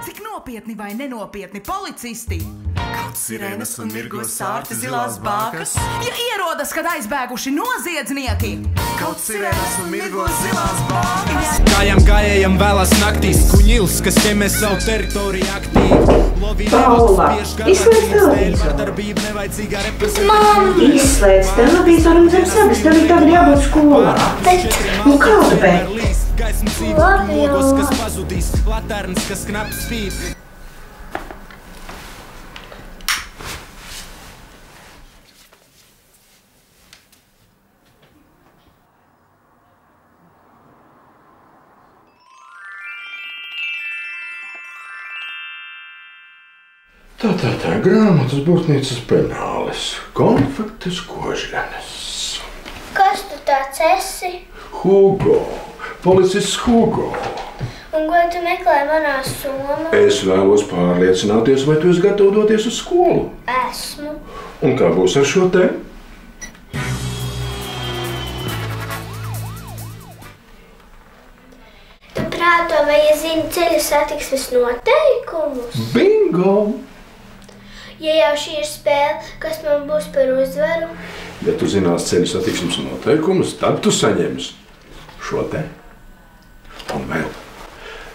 Cik nopietni vai nenopietni policisti? Kaut sirēnas un mirgo sārti zilās bākas. Ja ierodas, kad aizbēguši noziedznieki. Kaut sirēnas un mirgo zilās bākas. Kājām gājējam vēlās naktīs, kuņils, kas ķemē savu teritoriju aktīvi. Paula, izslēdz televizoru. Mam, izslēdz televizoru un zem sagas, tev tagad jābūt skolā. Bet, kādu bet? Labi, logos, kas pazudīs, laternas, kas knapi spīd. Tā, grāmatas, būrtnīcas, penālis, konfektes, kožļanes. Kas tu tāds esi? Hugo, policists Hugo. Un ko tu meklē manā somā? Es vēlos pārliecināties, vai tu esi gatava doties uz skolu. Esmu. Un kā būs ar šo te? Tu prāto, vai es zinu ceļa satiksmes noteikumus? Bingo! Ja jau šī ir spēle, kas man būs par uzvaru? Ja tu zinās ceļa satiksmes noteikumus, tad tu saņemsi šo te. Un vēl,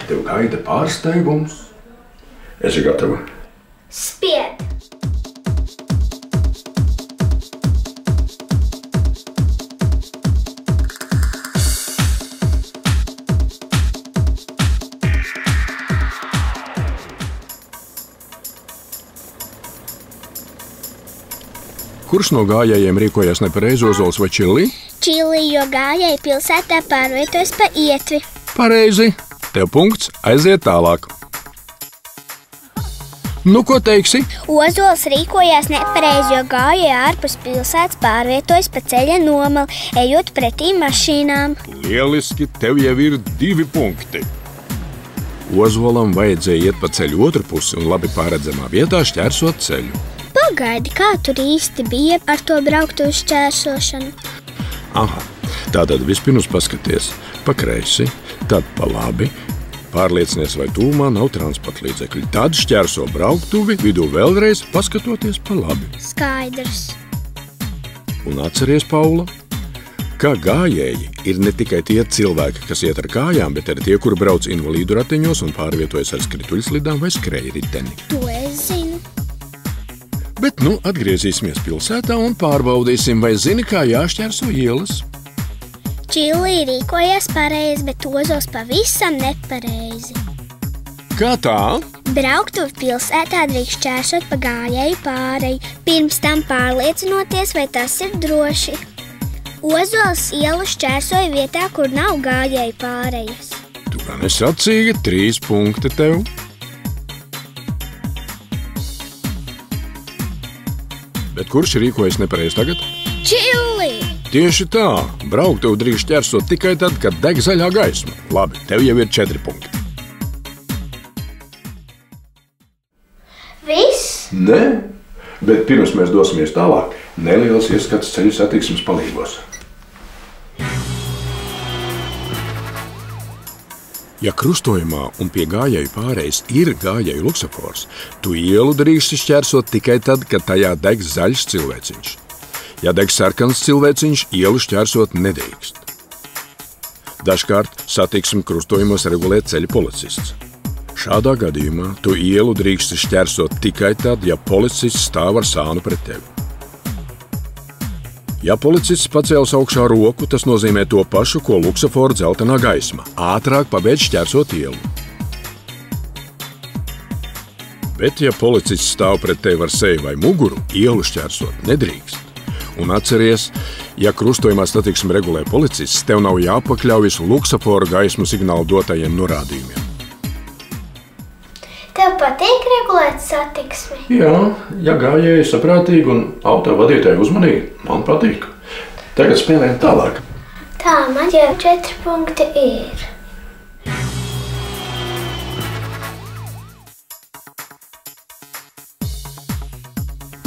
tev gaida pārsteigums. Esi gatava? Spied! Kurš no gājējiem rīkojās nepareizi, Ozols vai Čilī? Čilī, jo gājēji pilsētā pārvietojas pa ietvi. Pareizi. Tev punkts, aiziet tālāk. Nu, ko teiksi? Ozols rīkojās nepareizi, jo gājēji ārpus pilsētas pārvietojas pa ceļa nomalu, ejot pretī mašīnām. Lieliski, tev jau ir 2 punkti. Ozolam vajadzēja iet pa ceļu otru pusi un labi pārredzamā vietā šķērsot ceļu. Pagaidi, kā tur īsti bija ar to brauktuvi šķērsošanu? Aha, tātad vispirms paskaties pa kreisi, tad pa labi, pārliecinies, vai tūmā nav transporta līdzekļi. Tad šķērso brauktuvi, vidū vēlreiz paskatoties pa labi. Skaidrs. Un atceries, Paula, ka gājēji ir ne tikai tie cilvēki, kas iet ar kājām, bet arī tie, kuri brauc invalīdu rateņos un pārvietojas ar skrituļslidām vai skrejriteni. To es zinu. Bet nu atgriezīsimies pilsētā un pārbaudīsim, vai zini, kā jāšķērso ielas. Čilī rīkojās pareizi, bet Ozols pavisam nepareizi. Kā tā? Brauktuvi pilsētā drīkst šķērsot pa gājēju pāreju, pirms tam pārliecinoties, vai tas ir droši. Ozols ielu šķērsoja vietā, kur nav gājēju pārejas. Tu gan esi sacīga, 3 punkti tev. Bet kurš rīkojas nepareizi tagad? Čilī! Tieši tā, brauktuvi drīkst šķērsot tikai tad, kad deg zaļā gaisma. Labi, tev jau ir 4 punkti. Viss? Nē, bet pirms mēs dosimies tālāk, neliels ieskats ceļu satiksmes palīgos. Ja krustojumā un pie gājēju pārejas ir gājēju luksafors, tu ielu drīksti šķērsot tikai tad, kad tajā deg zaļš cilvēciņš. Ja deg sarkans cilvēciņš, ielu šķērsot nedrīkst. Dažkārt satiksmi krustojumos regulē ceļa policists. Šādā gadījumā tu ielu drīksti šķērsot tikai tad, ja policists stāv ar sānu pret tevi. Ja policists pacēls augšā roku, tas nozīmē to pašu, ko luksafora dzeltenā gaisma. Ātrāk pabeidz šķērsot ielu. Bet, ja policists stāv pret tevi ar seju vai muguru, ielu šķērsot nedrīkst. Un atceries, ja krustojumā satiksmi regulē policists, tev nav jāpakļaujas luksafora gaismu signālu dotajiem norādījumiem. Tev patīk regulēt satiksmi? Jā, ja gājēji saprātīgi un auto vadītāji uzmanīgi, man patīk. Tagad spēlējam tālāk. Tā, man jau 4 punkti ir.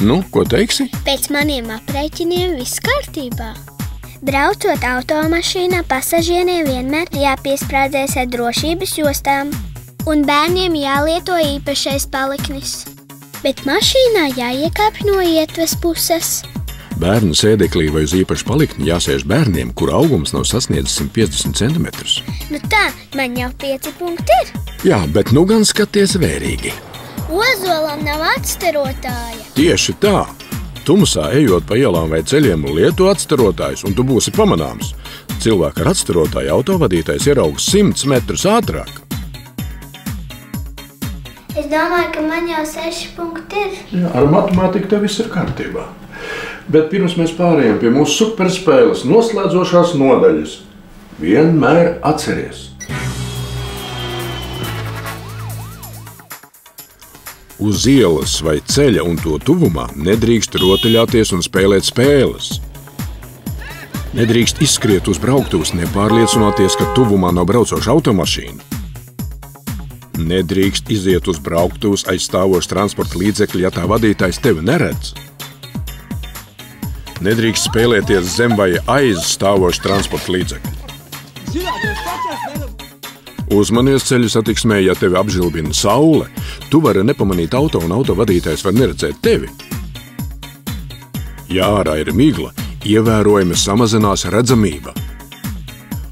Nu, ko teiksi? Pēc maniem aprēķiniem viss kārtībā. Braucot automašīnā, pasažieriem vienmēr jāpiesprādzēs ar drošības jostām. Un bērniem jālieto īpašais paliknis. Bet mašīnā jāiekāpj no ietves puses. Bērnu sēdeklī vai uz īpašu palikni jāsēž bērniem, kur augums nav sasniedzis 150 cm. Nu tā, man jau 5 punkti ir. Jā, bet nu gan skaties vērīgi. Ozolam nav atstarotāja. Tieši tā. Tumsā ejot pa ielām vai ceļiem lieto atstarotājs, un tu būsi pamanāms. Cilvēku ar atstarotāju autovadītājs ieraugs 100 metrus ātrāk. Es domāju, ka man jau 6 punkti ir. Jā, ar matemātiku tev viss ir kārtībā. Bet pirms mēs pārējām pie mūsu superspēles noslēdzošās nodaļas, vienmēr atceries. Uz ielas vai ceļa un to tuvumā nedrīkst rotaļāties un spēlēt spēles. Nedrīkst izskriet uz brauktuvas, nepārliecinoties, ka tuvumā nav braucoša automašīna. Nedrīkst iziet uz brauktuvas aiz stāvoša transporta līdzekļa, ja tā vadītājs tevi neredz. Nedrīkst spēlēties zem vai aiz stāvoša transporta līdzekļa. Uzmanies ceļu satiksmē, ja tevi apžilbina saule, tu vari nepamanīt auto un autovadītājs var neredzēt tevi. Ja ārā ir migla, ievērojami samazinās redzamība.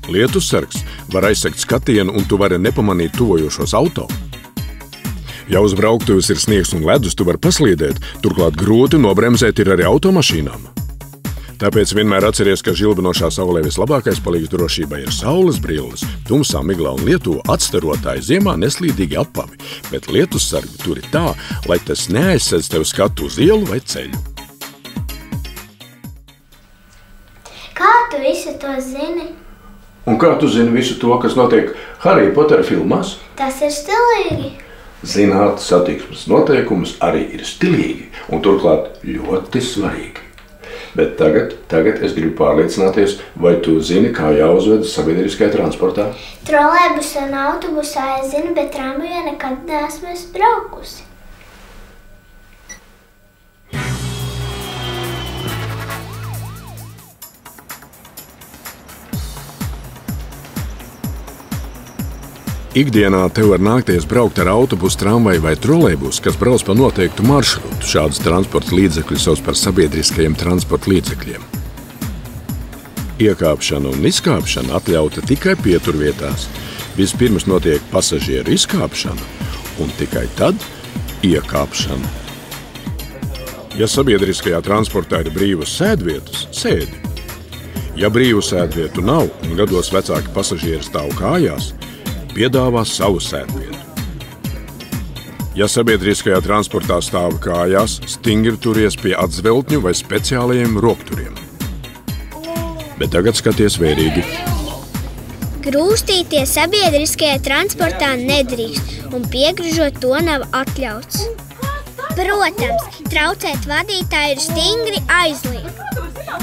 Lietussargs var aizsegt skatienu un tu vari nepamanīt tuvojošos auto. Ja uz brauktuves ir sniegs un ledus, tu vari paslīdēt, turklāt grūti nobremzēt ir arī automašīnām. Tāpēc vienmēr atceries, ka žilbinošā saulē vislabākais palīgs drošībai ir saules brilles, tumsā, miglā un lietu atstarotāji ziemā neslīdīgi apavi, bet lietussargi tur ir tā, lai tas neaizsedz tev skatu uz ielu vai ceļu. Kā tu visu to zini? Un kā tu zini visu to, kas notiek Harry Potter filmās? Tas ir stilīgi. Zināt satiksmes noteikumus arī ir stilīgi un turklāt ļoti svarīgi. Bet tagad es gribu pārliecināties, vai tu zini, kā jāuzvedas sabiedriskajā transportā? Trolejbusā un autobusā es zinu, bet tramvajā nekad neesmu braukusi. Ikdienā tev var nākties braukt ar autobusu, tramvaju vai trolejbusu, kas brauc pa noteiktu maršrutu. Šādas transporta līdzekļus sauc par sabiedriskajiem transporta līdzekļiem. Iekāpšana un izkāpšana atļauta tikai pieturvietās. Vispirms notiek pasažieru izkāpšana un tikai tad iekāpšana. Ja sabiedriskajā transportā ir brīvas sēdvietas, sēdi. Ja brīvu sēdvietu nav un gados vecāki pasažieri stāv kājās, piedāvā savu sēdvietu. Ja sabiedriskajā transportā stāv kājās, stingri turies pie atzveltņu vai speciālajiem rokturiem. Bet tagad skaties vērīgi. Grūstīties sabiedriskajā transportā nedrīkst, un piegružot to nav atļauts. Protams, traucēt vadītāju ir stingri aizliegts.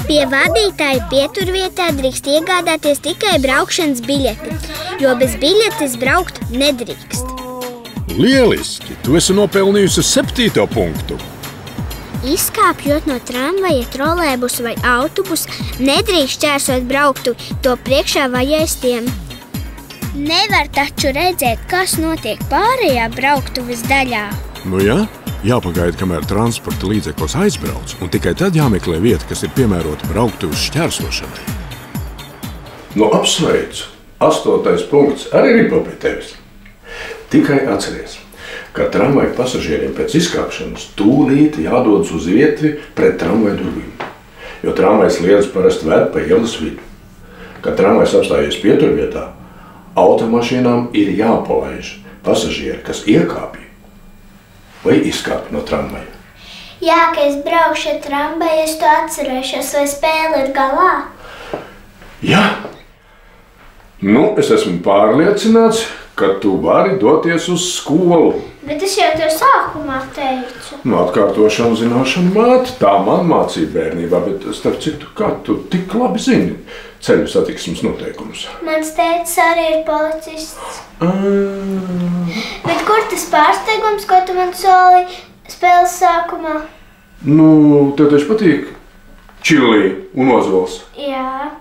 Pie vadītāja pieturvietā drīkst iegādāties tikai braukšanas biļeti, jo bez biļetes braukt nedrīkst. Lieliski! Tu esi nopelnījusi 7. punktu. Izkāpjot no tramvaja, trolejbusa vai autobusa, nedrīkst šķērsot brauktu to priekšā vajaistiem. Nevar taču redzēt, kas notiek pārējā brauktuves daļā. Nu jā, jāpagaida, kamēr transporta līdzeklis aizbrauc, un tikai tad jāmeklē vieta, kas ir piemērota brauktuves šķērsošanai. Nu, apsveicu! 8. punkts arī ir pie tevis. Tikai atceries, ka tramvaja pasažieriem pēc izkāpšanas tūlīt jādodas uz ietvi pret tramvaja durvīm, jo tramvajs lietas parasti ved pa ielas vidu. Kad tramvajs apstājies pieturvietā, automašīnām ir jāpalaiž pasažieri, kas iekāpja vai izkāpja no tramvaja. Jā, ka es braukšu ar tramvaju, es to atcerēšos, vai spēle ir galā? Jā. Nu, es esmu pārliecināts, ka tu vari doties uz skolu. Bet es jau to sākumā teicu. Nu, atkārtošana zināšana māte, tā man mācīja bērnībā, bet starp citu, kā tu tik labi zini ceļu satiksmes noteikumus? Mans tētis arī ir policists. Bet kur tas pārsteigums, ko tu man soli spēles sākumā? Nu, tev taču patīk čili un ozols. Jā.